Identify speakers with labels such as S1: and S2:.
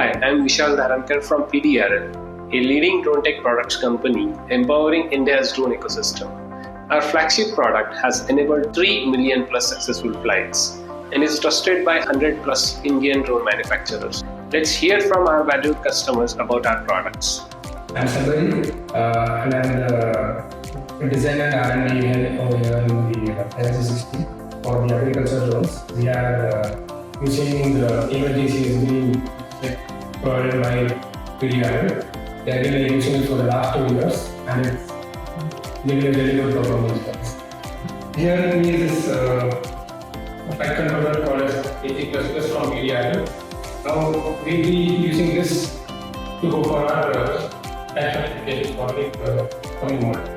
S1: Hi, I'm Vishal Dharankar from PDRL, a leading drone tech products company empowering India's drone ecosystem. Our flagship product has enabled 3 million plus successful flights and is trusted by 100 plus Indian drone manufacturers. Let's hear from our valued customers about our products.
S2: I'm Sabari, and I'm the designer and R&D head over here in the Aero360 for the agriculture drones. We are using the AeroGCS Green provided by PDRL. They have been using it for the last 2 years, and it's giving a really good performance for us. Here is flight controller called as AeroGCS from PDRL. Now we'll be using this to go for our application for the coming model.